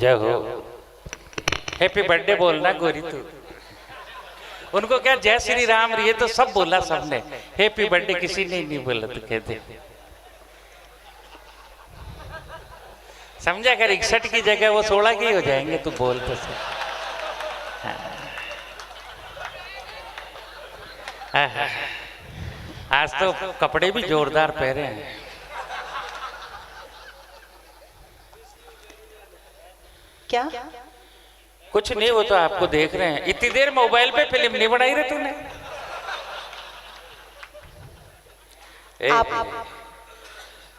जय हो। Happy birthday बोलना गोरी तू। उनको क्या जय श्री राम, ये तो सब बोला सबने, हैप्पी बर्थडे किसी ने नहीं बोला तो कहते। समझा कर 61 की जगह वो 16 की हो जाएंगे, तू बोल तो सही। हाँ। आज तो कपड़े भी जोरदार पहने हैं। क्या? कुछ नहीं, वो तो आपको देख रहे हैं। इतनी देर मोबाइल पे फिल्म नहीं बनाई रहे तूने? आप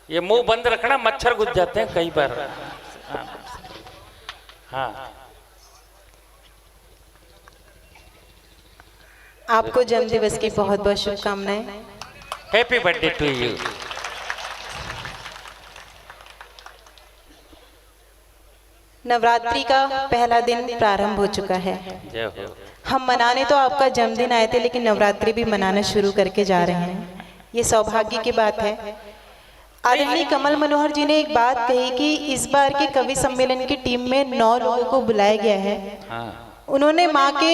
ये मुंह बंद रखना, मच्छर घुस जाते हैं कई बार। हाँ। आपको जन्मदिवस की बहुत बहुत शुभकामनाएं। Happy birthday to you. Navratri का पहला दिन प्रारंभ हो चुका है। जय हो। हम मनाने तो आपका जन्मदिन आए थे, लेकिन नवरात्रि भी मनाना शुरू करके जा रहे हैं। ये सौभाग्य की बात है। आदरणीय कमल मनोहर जी ने एक बात कही कि इस बार के कवि सम्मेलन की टीम में 9 लोगों को बुलाया गया है। हाँ। उन्होंने माँ के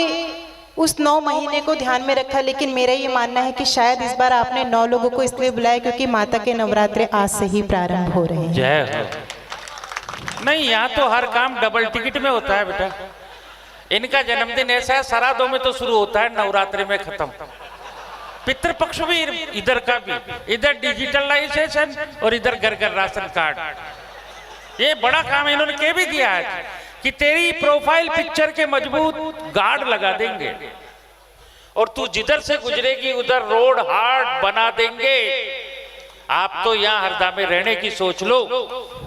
उस 9 महीने को ध्यान में रखा, लेकिन मेरा ये मानना है कि शायद इस बार आपने 9 लोगों को इसलिए बुलाया क्योंकि माता के नवरात्रे आज से ही प्रारंभ हो रहे हैं। जय हो। नहीं, यहाँ तो हर काम डबल टिकट में होता है बेटा। इनका जन्मदिन ऐसा है, श्राद्धों में तो शुरू होता है, नवरात्रि में खत्म। पितृपक्ष भी इधर का भी, इधर डिजिटलाइजेशन और इधर घर घर राशन कार्ड। ये बड़ा काम इन्होंने कह भी दिया है कि तेरी प्रोफाइल पिक्चर के मजबूत गार्ड लगा देंगे और तू जिधर से गुजरेगी उधर रोड हार्ड बना देंगे। आप तो यहाँ हरदा में रहने की सोच लो,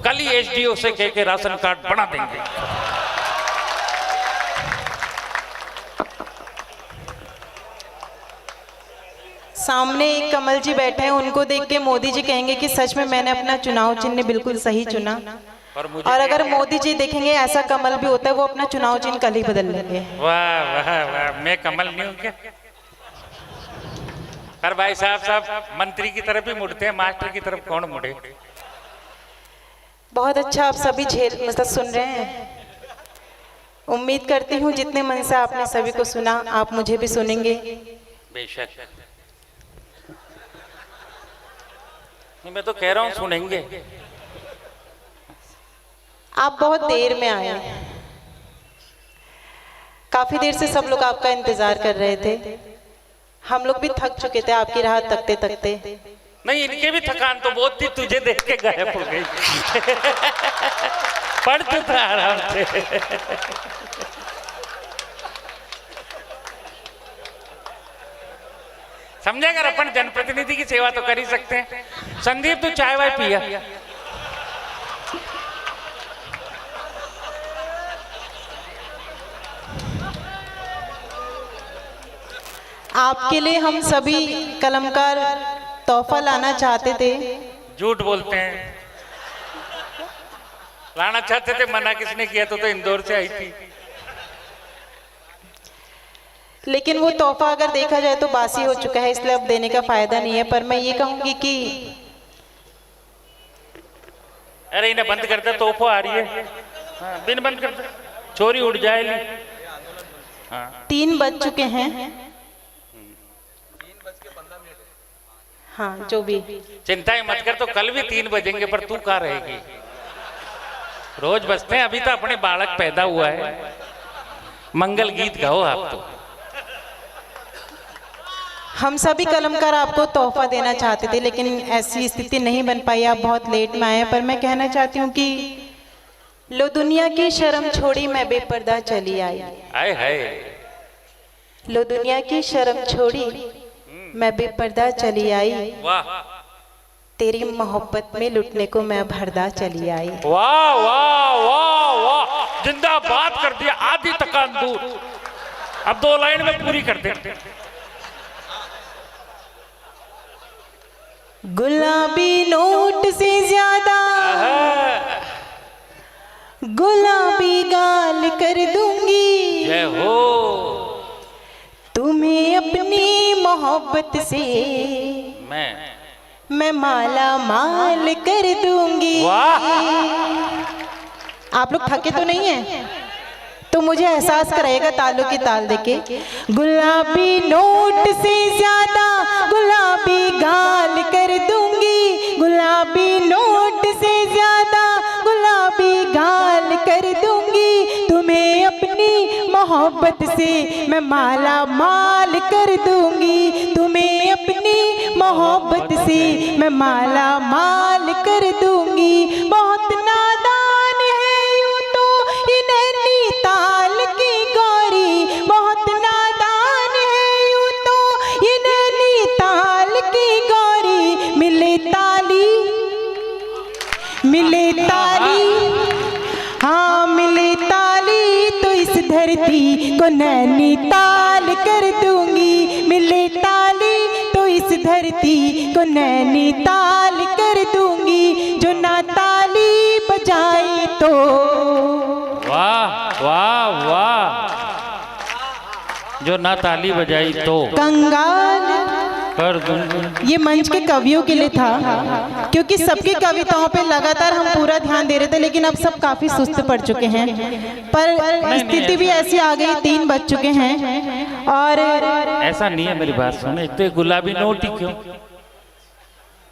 कल ही एसडीओ से कह के राशन कार्ड बना देंगे। सामने एक कमल जी बैठे हैं, उनको देख के मोदी जी कहेंगे कि सच में मैंने अपना चुनाव चिन्ह बिल्कुल सही चुना। और अगर मोदी जी देखेंगे ऐसा कमल भी होता है, वो अपना चुनाव चिन्ह कल ही बदल लेंगे। वाह वाह वाह, मैं कमल नहीं हूँ क्या? पर भाई साहब मंत्री की तरफ ही मुड़ते हैं, मास्टर की तरफ कौन मुड़े? बहुत अच्छा, आप सभी मतलब सुन रहे हैं। उम्मीद करती हूँ जितने मन से आपने सभी को सुना, आप मुझे भी सुनेंगे। बेशक। नहीं, मैं तो कह रहा हूँ सुनेंगे। आप बहुत देर में आए, काफी देर से सब लोग आपका इंतजार कर रहे थे। हम लोग भी थक चुके थे आपकी राह तकते तकते। नहीं, इनके भी थकान तो बहुत थी, तुझे देख के गायब हो गई। पढ़ तो था आराम से। समझे, अगर अपन जनप्रतिनिधि की सेवा तो कर ही सकते हैं। संदीप, तू चाय वाय पिया? आपके लिए हम सभी कलमकार तोहफा लाना चाहते थे। झूठ बोलते हैं। लाना चाहते थे, मना किसने किया? तो इंदौर से आई थी। लेकिन वो तोहफा अगर देखा जाए तो बासी हो चुका है, इसलिए अब देने का फायदा नहीं है। पर मैं ये कहूंगी कि अरे इन्हें बंद कर दे, तोहफा आ रही है। हाँ, बिन बंद कर दे, चोरी उड़ जाएगी। हाँ। 3 बज चुके हैं। हाँ, जो भी चिंता ही मत कर, तो कल भी 3 बजेंगे, पर तू कहाँ रहेगी? रोज बजते हैं। अभी तो अपने बालक पैदा हुआ है। मंगल गीत गाओ आप तो। हम सभी कलमकार आपको तोहफा देना चाहते थे, लेकिन ऐसी स्थिति नहीं बन पाई। आप बहुत लेट में आए। पर मैं कहना चाहती हूँ कि लो दुनिया की शर्म छोड़ी मैं बेपर्दा चली आई। आए हाय। लो दुनिया की शर्म छोड़ी मैं बेपर्दा चली आई। वाह। तेरी मोहब्बत में लुटने को मैं भरदा चली आई। वाह वाह वाह वाह, जिंदाबाद कर दिया। आधी थकान दूर। अब 2 लाइन में पूरी कर दे। गुलाबी नोट से ज्यादा गुलाबी गाल कर दूंगी। जय हो। तुम्हें अपनी मोहब्बत से मैं माला माल कर दूंगी। वाह। आप लोग थके तो नहीं हैं? तो मुझे एहसास कराएगा तालों की ताल देके। गुलाबी नोट से ज्यादा गुलाबी गाल कर दूंगी, गुलाबी नोट से ज्यादा गुलाबी गाल कर दूंगी, तुम्हें अपनी मोहब्बत से मैं माला माल कर दूंगी, तुम्हें अपनी मोहब्बत से मैं माला माल कर दूंगी। बहुत नादान है यूं तो ये नैनीताल की गौरी, बहुत नादान है यूं तो ये नैनीताल की गौरी, मिले ताली मिले ताली, हाँ मिले ताली तो इस धरती को नैनीताल कर दूंगी, मिले ताली तो इस धरती को नैनीताल कर दूंगी, जो ना ताली बजाई तो। वाह वाह वाह, जो ना ताली बजाई तो कंगाल कर दूंगी। ये मंच के कवियों के लिए था, क्योंकि सबकी कविताओं पे लगातार हम पूरा ध्यान दे रहे थे, लेकिन अब सब काफी सुस्त पड़ चुके हैं। पर स्थिति भी ऐसी आ गई, 3 बज चुके हैं। और ऐसा नहीं है, मेरी बात सुन, इतने गुलाबी नोट ही क्यों?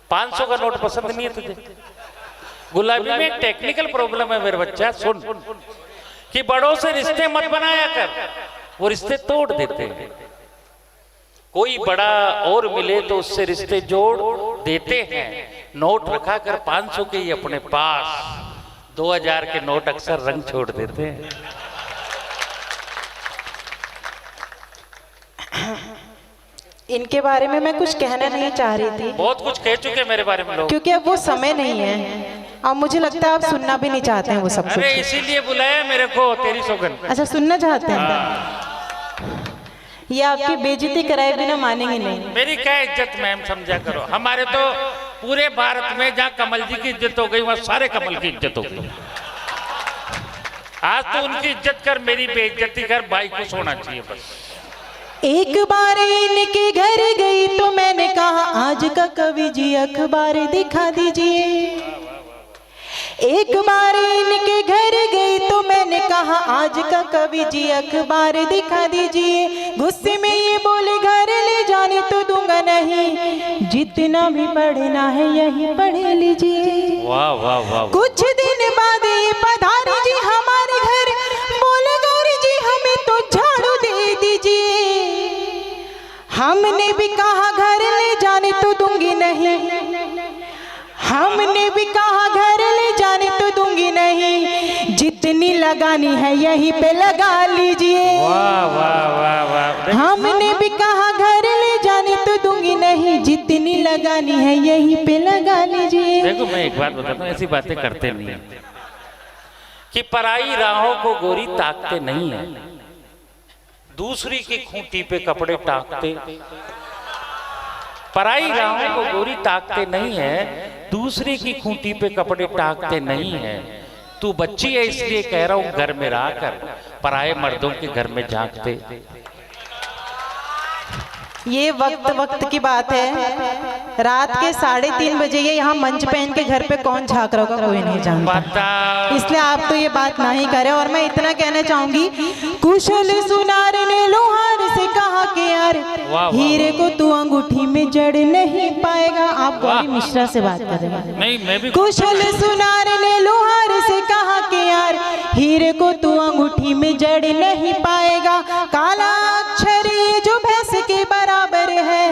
500 का नोट पसंद नहीं है तुझे? गुलाबी में एक टेक्निकल प्रॉब्लम है मेरे बच्चा, सुन, कि बड़ों से रिश्ते मत बनाया कर, वो रिश्ते तोड़ देते हैं। कोई बड़ा और मिले तो उससे रिश्ते जोड़ देते हैं। नोट रखा कर 500 के ही अपने पास, 2000 के नोट अक्सर रंग छोड़ देते हैं। इनके बारे में मैं कुछ कहना नहीं चाह रही थी, बहुत कुछ कह चुके मेरे बारे में लोग, क्योंकि अब वो समय नहीं है और मुझे लगता है आप सुनना भी नहीं चाहते हैं वो सब अरे कुछ। इसीलिए बुलाया मेरे को, तेरी सौगन। अच्छा, सुनना चाहते हैं? ये आपकी बेइज्जती कराए बिना मानेंगे नहीं। मेरी क्या इज्जत मैम, समझा करो। हमारे तो पूरे भारत में जहाँ कमल जी की इज्जत हो गई, वहाँ सारे कमल की इज्जत हो गई। आज तो उनकी इज्जत कर, मेरी बेइज्जती कर, भाई खुश होना चाहिए बस। एक बार इनके घर गई तो मैंने कहा आज का कवि जी अखबार दिखा दीजिए। एक बार इनके घर गई तो मैंने कहा आज का कवि जी अखबार दिखा दीजिए। गुस्से में ये बोले घर ले जाने तो दूंगा नहीं, जितना भी पढ़ना है यही पढ़ लीजिए। वाह वाह वाह। कुछ दिन बाद ये पधारी जी हमारे घर, बोले गौरी जी हमें तो झाड़ू दे दीजिए। हमने भी कहा घर ले जाने तो दूंगी नहीं, हमने भी कहा घर ले जाने तो दूंगी नहीं, जितनी लगानी है यहीं पे लगा लीजिए। वाह वाह वाह वाह। हमने भी कहा घर ले जाने तो दूंगी नहीं, जितनी लगानी है यहीं पे लगा लीजिए। देखो मैं एक बात बताता हूँ, ऐसी बातें करते नहीं है कि पराई राहों को गोरी ताकते नहीं है, दूसरी की खूंटी पे कपड़े टांगते। पराई राहों को गोरी ताकते नहीं है, दूसरे की खूंटी पे कपड़े टांगते नहीं है। तू बच्ची है इसलिए कह रहा हूं, घर में रह कर पराये मर्दों के घर में झांकते। ये वक्त की बात है, रात के 3:30 बजे ये यहाँ मंच पे इनके घर पे कौन झांक रहा होगा कोई नहीं जानता, इसलिए आप तो ये बात ना ही करें। और मैं इतना कहना चाहूंगी, कुशल सुनार ने लोहार से कहा कि यार हीरे को तू अंगूठी में जड़ नहीं पाएगा। आप गौरी मिश्रा से बात कर रहे हैं? नहीं, मैं भी। कुशल सुनार ने लोहार से कहा कि यार हीरे को तू अंगूठी में जड़ नहीं पाएगा। काला अक्षर ये जो भैंस के बराबर है,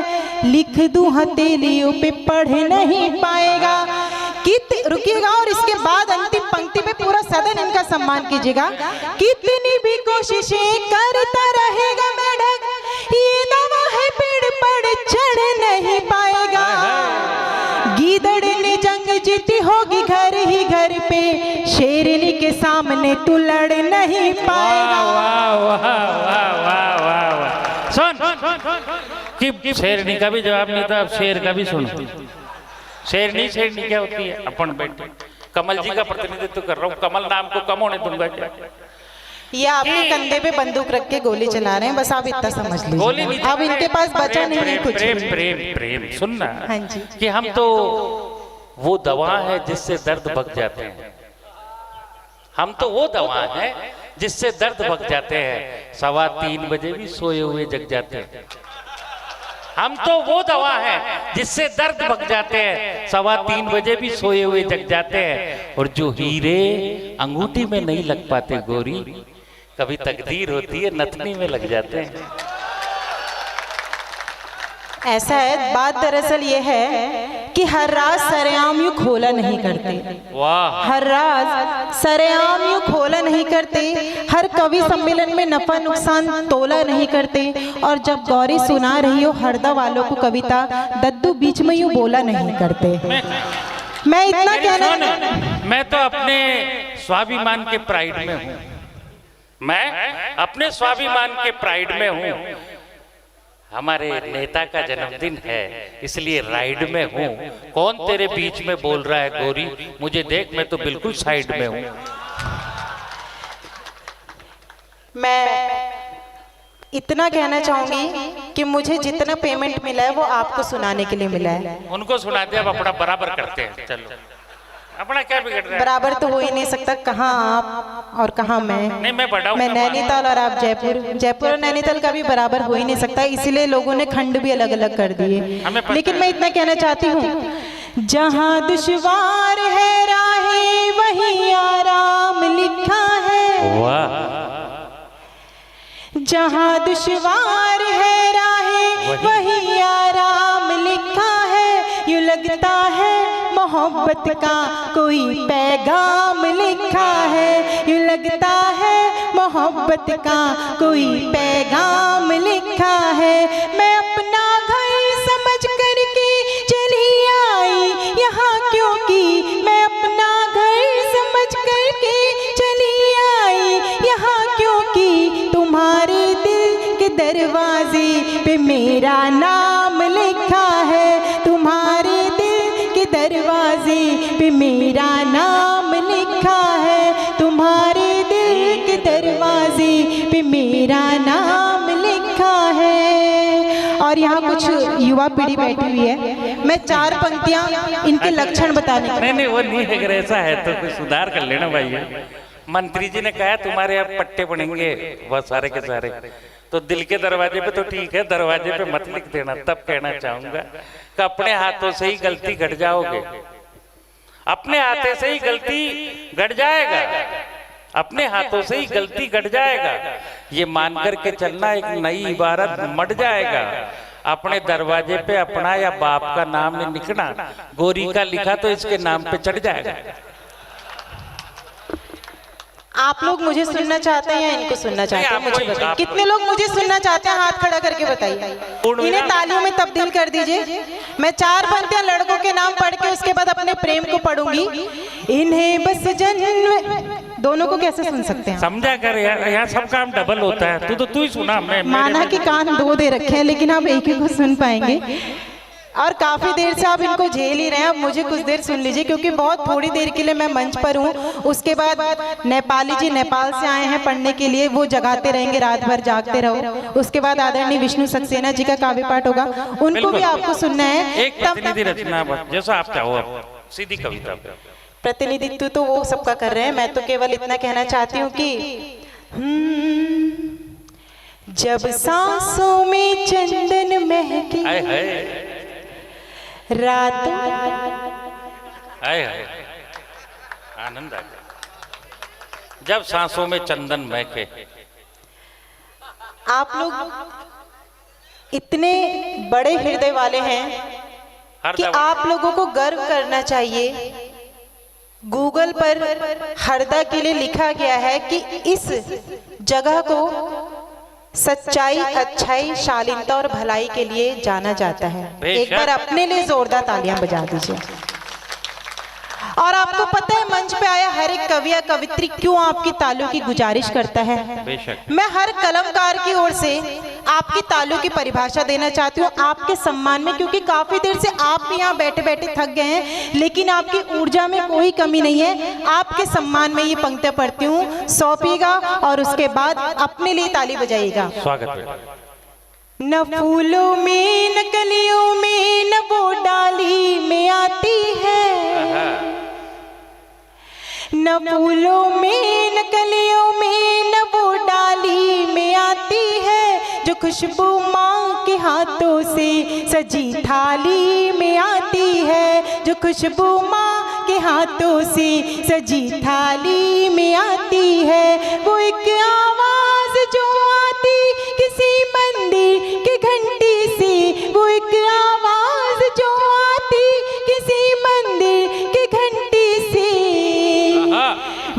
लिख दूं हथेलियों पे पढ़ नहीं पाएगा। रुकिएगा और इसके बाद अंतिम पंक्ति में पूरा सदन इनका सम्मान कीजिएगा। कितनी भी कोशिशें करता रहेगा मेढक, ये दवा है पेड़ पर चढ़ नहीं पाएगा। गीदड़ ने जंग जीती होगी घर ही घर पे, शेरनी के सामने तू लड़ नहीं पाएगा। वाह वाह वाह वाह वाह वाह। सुन कि शेरनी का भी जवाब नहीं था, अब शेर का भी सुनो। शेरनी क्या होती है? अपन बैठे कमल जी का प्रतिनिधित्व कर रहा हूँ, कमल नाम को कम होने दूंगा क्या? ये आपके कंधे पे बंदूक रख के गोली चला रहे हैं, बस आप इतना समझ लीजिए। अब इनके पास बचा नहीं है कुछ। प्रेम प्रेम प्रेम सुनना, हाँ जी, कि हम तो वो दवा है जिससे दर्द भग जाते हैं। हम तो वो दवा हैं जिससे दर्द भग जाते हैं, 3:15 बजे भी सोए हुए जग जाते हैं। हम तो वो दवा हैं जिससे दर्द भग जाते हैं, 3:15 बजे भी सोए हुए जग जाते हैं। और जो हीरे अंगूठी में नहीं लग पाते गोरी, कभी तकदीर होती है नथनी में लग जाते हैं। ऐसा है, बात दरअसल ये है कि हर राज सरेआम यूं खोला नहीं करते। वाह। हर राज सरेआम यूं खोला नहीं करते, हर कवि सम्मेलन में नफा नुकसान तोला नहीं करते। और जब गौरी सुना रही हो हरदा वालों को कविता, दद्दू बीच में यूं बोला नहीं करते। मैं इतना कहना, मैं तो अपने स्वाभिमान के प्राइड में हूँ, मैं अपने स्वाभिमान के प्राइड में हूँ। हमारे नेता का जन्मदिन है इसलिए राइड में हूँ। कौन तेरे बीच में बोल रहा है गोरी, मुझे देख, मैं तो बिल्कुल साइड में हूँ। मैं इतना कहना चाहूंगी कि मुझे जितना पेमेंट मिला है वो आपको सुनाने के लिए मिला है। उनको सुना दे, अब अपना बराबर करते हैं। चलो, अपना क्या बिगड़ रहा है? बराबर तो हो ही नहीं सकता, कहाँ आप और कहाँ मैं। नहीं, मैं बड़ा हूं। मैं नैनीताल और आप जयपुर, जयपुर और नैनीताल का भी बराबर हो ही नहीं सकता, इसीलिए लोगों ने खंड भी अलग अलग कर दिए। लेकिन मैं इतना कहना चाहती हूँ, जहाँ दुश्वार है राहें वहीं आराम लिखा है। जहाँ दुश्वार है राहें वहीं आराम लिखा है। यूं लगता है मोहब्बत का कोई पैगाम लिखा है। यूं लगता है मोहब्बत का कोई पैगाम लिखा है। मैं अपना घर समझ करके चली आई यहाँ, क्योंकि मैं अपना घर समझ करके चली आई यहाँ, क्योंकि तुम्हारे दिल के दरवाजे पे मेरा नाम लिखा है। तुम्हारे दरवाजे पे मेरा नाम लिखा है। तुम्हारे दिल के दरवाजे पे मेरा नाम लिखा है। और यहाँ कुछ युवा पीढ़ी बैठी हुई है, मैं 4 पंक्तियाँ इनके लक्षण बताने। नहीं, वो नहीं है, ऐसा है तो कुछ सुधार कर लेना भाई। मंत्री जी ने कहा तुम्हारे यहाँ पट्टे बनेंगे वह सारे के सारे, तो दिल के दरवाजे पे तो ठीक है, दरवाजे पे मत लिख देना। तब कहना चाहूंगा कि अपने हाथों से ही गलती घट जाओगे, अपने हाथों से ही गलती घट जाएगा, अपने हाथों से ही गलती घट जाएगा। ये मान करके चलना, एक नई इबारत मट जाएगा। अपने दरवाजे पे अपना या बाप का नाम नहीं लिखना, गोरी का लिखा तो इसके नाम पे चढ़ जाएगा। आप लोग मुझे सुनना चाहते हैं या इनको सुनना चाहते हैं, मुझे बताइए। कितने लोग मुझे सुनना चाहते हैं, हाथ खड़ा करके बताइए। इन्हें तालियों में तब्दील कर दीजिए। मैं 4 पंक्तियां लड़कों के नाम पढ़ के उसके बाद अपने प्रेम को पढ़ूंगी। इन्हें बस जन्म, दोनों को कैसे सुन सकते हैं? समझा कर यार, यहाँ सब काम डबल होता है। तू ही सुना। मैं माना कि कान 2 दे रखे हैं, लेकिन आप एक ही को सुन पाएंगे। और काफी देर से आप इनको झेल ही रहे हैं, अब मुझे कुछ देर सुन लीजिए, क्योंकि बहुत थोड़ी देर के लिए मैं मंच पर हूँ। उसके बाद नेपाली जी नेपाल से आए हैं पढ़ने के लिए, वो जगाते रहेंगे, रात भर जागते रहो। उसके बाद आदरणीय विष्णु सक्सेना जी का काव्य पाठ होगा, उनको भी आपको सुनना है। एक प्रतिनिधि रचना जैसा आप चाहो, सीधी कविता। प्रतिनिधित्व तो वो सबका कर रहे हैं, मैं तो केवल इतना कहना चाहती हूँ कि जब सांसों में चंदन महके रात, आनंद आ गया जब सांसों में चंदन महके। आप लोग इतने बड़े हृदय वाले हैं कि आप लोगों को गर्व करना चाहिए। गूगल पर हरदा के लिए लिखा गया है कि इस जगह को सच्चाई, अच्छाई, शालीनता और भलाई के लिए जाना जाता है। एक बार अपने लिए जोरदार तालियां बजा दीजिए। और आपको पता है मंच पे आया हर एक कवि या कवित्री क्यों आपकी तालियों की गुजारिश करता है? मैं हर कलमकार की ओर से आपकी तालियों की परिभाषा देना चाहती हूँ आपके सम्मान में, क्योंकि काफी देर से आप भी यहाँ बैठे बैठे थक गए हैं, लेकिन आपकी ऊर्जा में कोई कमी नहीं है। आपके सम्मान में ये पंक्तियां पढ़ती हूँ, सौंपिएगा और उसके बाद अपने लिए ताली बजाइएगा। स्वागत। न फूलों में न कलियों में न वो डाली में आती है, न फूलों में न कलियों में न वो डाली में आती है जो खुशबू माँ के हाथों से सजी थाली में आती है, जो खुशबू माँ के हाथों से सजी थाली में आती है। वो एक आवाज जो आती किसी मंदिर के घंटी से, वो एक आवाज जो आती किसी मंदिर के घंटी से,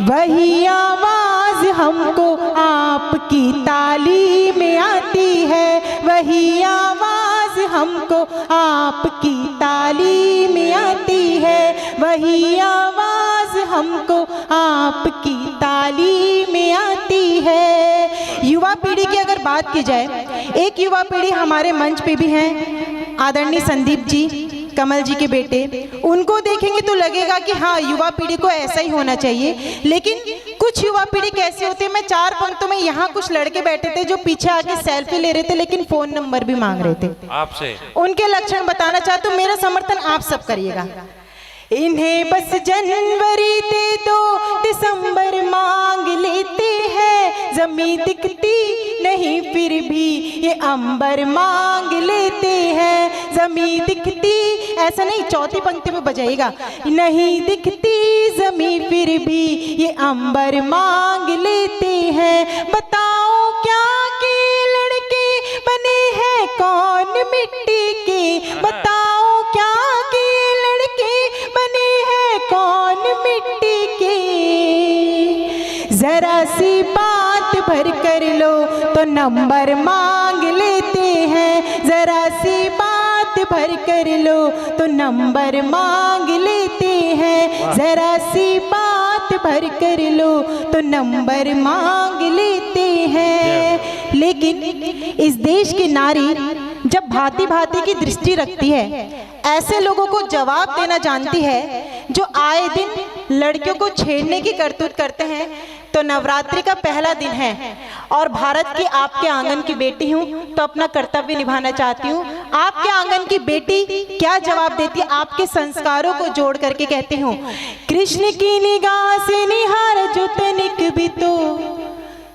वही आवाज हमको आपकी ताली में आती है, वही आवाज हमको आपकी ताली में आती है, वही आवाज हमको आपकी ताली में आती है। युवा पीढ़ी की अगर बात की जाए, एक युवा पीढ़ी हमारे मंच पे भी हैं, आदरणीय संदीप जी, कमल जी के बेटे। उनको देखेंगे तो लगेगा कि हाँ, युवा पीढ़ी को ऐसा ही होना चाहिए। लेकिन कुछ युवा पीढ़ी कैसे होते हैं, मैं 4 पंक्तों में, यहाँ कुछ लड़के बैठे थे जो पीछे आके सेल्फी ले रहे थे लेकिन फोन नंबर भी मांग रहे थे आपसे। उनके लक्षण बताना चाहते हूँ, मेरा समर्थन आप सब करिएगा। इन्हें बस जनवरी दे दो, दिसंबर मांग लेते हैं, जमीन दिखती नहीं फिर भी ये अंबर मांग लेते हैं, जमीन दिखती, ऐसा नहीं, चौथी पंक्ति में बजाइएगा, नहीं दिखती जमीन फिर भी ये अंबर मांग लेते हैं। बताओ क्या के लड़के बने हैं कौन मिट्टी के, बताओ क्या के लड़के बने हैं कौन मिट्टी के, जरा सी बात भर कर लो तो नंबर मांग लेते हैं, जरा सी बात भर कर लो तो नंबर मांग लेते हैं, जरा सी बात भर कर लो तो नंबर मांग लेते हैं। लेकिन इस देश की नारी जब भांति भांति की दृष्टि रखती है, ऐसे लोगों को जवाब देना जानती है जो आए दिन लड़कियों को छेड़ने की करतूत करते हैं। तो नवरात्रि का पहला दिन है और भारत की आपके आंगन की बेटी हूँ तो अपना कर्तव्य निभाना चाहती हूँ। आपके आंगन की बेटी क्या जवाब देती है, आपके संस्कारों को जोड़ करके कहती हूँ, कृष्ण की निगाह से निहार जो तनिक भी तो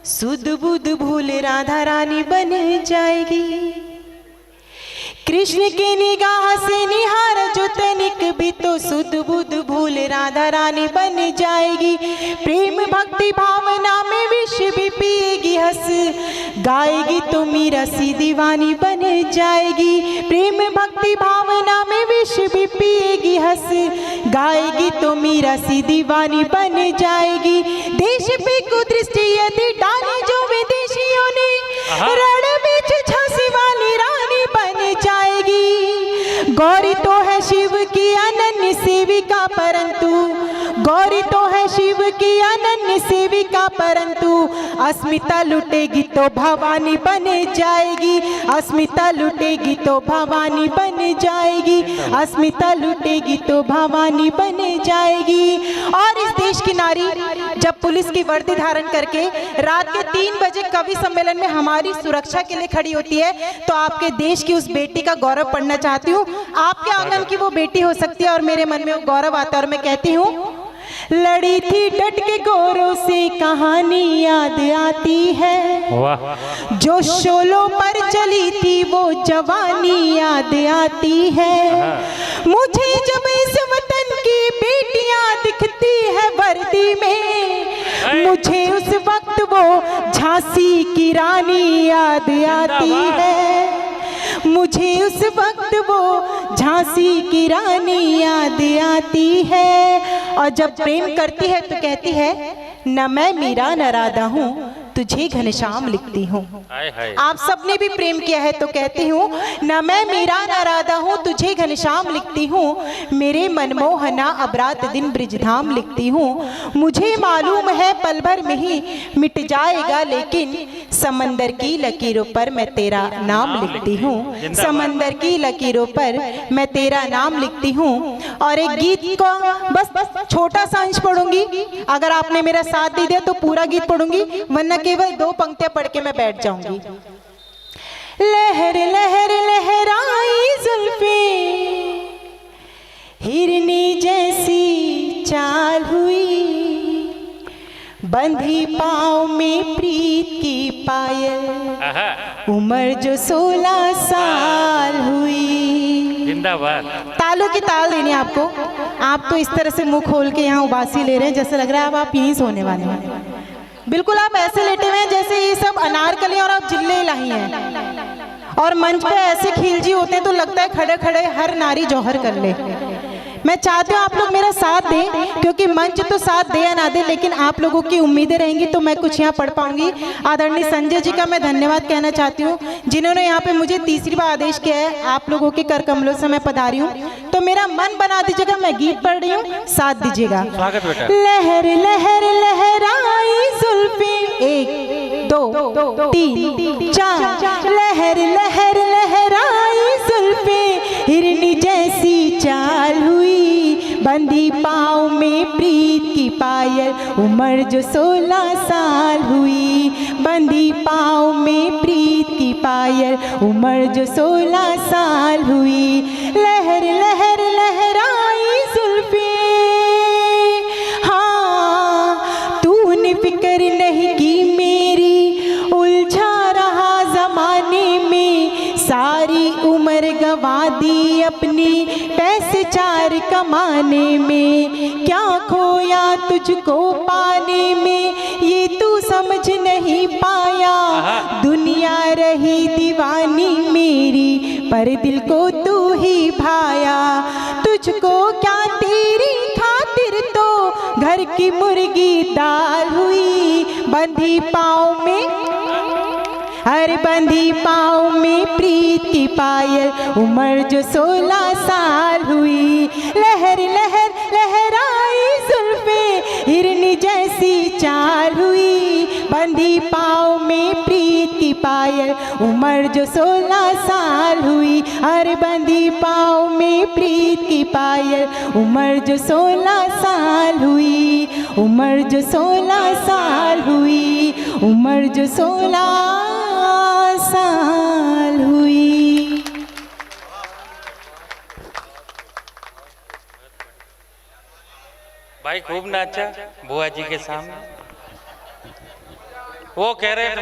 सुध बुध भूल राधा रानी बन जाएगी, कृष्ण की निगाह से निहार जो तनिक भी तो सुध बुध भूल राधा रानी बन जाएगी, प्रेम भक्ति भावना में विष भी पिएगी हंस गाएगी तो मीरा सी दीवानी बन जाएगी, प्रेम भक्ति भावना में विष भी पिएगी हंस गाएगी तो मीरा सी दीवानी बन जाएगी। देश पे कुदृष्टि यदि डाली जो विदेशियों ने, रण बीच झांसी वाली रानी बन जाएगी। गौरी तो है शिव की अनन्य सेविका परंतु, गौरी तो है शिव की अनन्य सेविका परंतु अस्मिता लुटेगी तो भवानी बन जाएगी, अस्मिता लुटेगी तो भवानी बन जाएगी, अस्मिता लुटेगी तो भवानी बन जाएगी। और इस देश की नारी जब पुलिस की वर्दी धारण करके रात के 3 बजे कवि सम्मेलन में हमारी सुरक्षा के लिए खड़ी होती है तो आपके देश की उस बेटी का गौरव पढ़ना चाहती हूँ। आपके आंगन की वो बेटी हो सकती है और मेरे मन में वो गौरव आता है और मैं कहती हूँ, लड़ी थी डट के गोरों से कहानी याद आती है, जो शोलों पर चली थी वो जवानी याद आती है, मुझे जब इस वतन की बेटियां दिखती है वर्दी में, मुझे उस वक्त वो झांसी की रानी याद आती है, मुझे उस वक्त वो झांसी की रानी याद आती है। और जब प्रेम करती है तो कहती है, न मैं मीरा न राधा हूँ तुझे घनश्याम लिखती हूँ। आप सबने भी प्रेम किया है तो कहती हूँ, न मैं मीरा न राधा हूँ तुझे घनश्याम लिखती हूँ, मेरे मनमोहना अब रात दिन ब्रिजधाम लिखती हूँ, मुझे मालूम है पल भर में ही मिट जाएगा लेकिन समंदर की लकीरों पर मैं तेरा नाम लिखती हूँ, समंदर की लकीरों पर मैं तेरा नाम लिखती हूँ। और एक गीत को बस छोटा सा अंश पढ़ूंगी, अगर आपने मेरा साथ दे दिया तो पूरा गीत पढ़ूंगी, वरना केवल 2 पंक्तियां पढ़ के मैं बैठ जाऊंगी। लहर लहर लहराई जुल्फे हिरनी जैसी चाल हुई, बंधी पाँव में प्रीत की पायल, आहा, उम्र जो 16 साल हुई। जिंदाबाद। तालों की ताल देनी है आपको। आप तो इस तरह से मुंह खोल के यहाँ उबासी ले रहे हैं जैसे लग रहा है अब आप यहीं सोने वाले हैं। बिल्कुल आप ऐसे लेटे हुए हैं जैसे ये सब अनारकली और आप जिल्ले इलाही हैं, और मंच पे ऐसे खिलजी होते हैं तो लगता है खड़े खड़े हर नारी जौहर कर ले। मैं चाहती हूँ आप लोग मेरा साथ दें, क्योंकि मंच तो साथ दे या ना दे, लेकिन आप लोगों की उम्मीदें रहेंगी तो मैं कुछ यहाँ पढ़ पाऊंगी। आदरणीय संजय जी का मैं धन्यवाद कहना चाहती हूँ, जिन्होंने यहाँ पे मुझे तीसरी बार आदेश किया है। आप लोगों के कर कमलों से मैं पधारी हूँ, तो मेरा मन बना दीजिएगा। मैं गीत पढ़ रही हूँ, साथ दीजिएगा। स्वागत बेटा। लहर लहर लहराई जुल्फी, 1 2 3 4, लहर लहर लहराई जुल्फी, हिरनी जैसी चाल हुई, बंधी पाँव में प्रीत की पायल, उम्र जो 16 साल हुई। बंधी पाँव में प्रीत की पायल, उम्र जो 16 साल हुई। लहर लहर लहराई जुल्फी, हाँ तूने फिक्र नहीं की मेरी, उलझा रहा जमाने में, सारी उम्र गंवा दी अपनी पैसे 4 कमाने में। क्या खोया तुझको पाने में, ये तू समझ नहीं पाया, दुनिया रही दीवानी मेरी, पर दिल को तू ही भाया। तुझको क्या तेरी खातिर तो घर की मुर्गी दाल हुई, बंधी पाँव में, हर बंधी पाँव में प्रीत की पायल, उम्र जो 16 साल हुई। लहर लहर लहराई जुल्फे, हिरनी जैसी चाल हुई, बंधी पाँव में प्रीत की पायल, उम्र जो 16 साल हुई। हर बंधी पाँव में प्रीत की पायल, उम्र जो 16 साल हुई, उम्र जो 16 साल हुई, उम्र जो 16 साल हुई। भाई खूब नाचा बुआ जी के सामने। वो कह रहे थे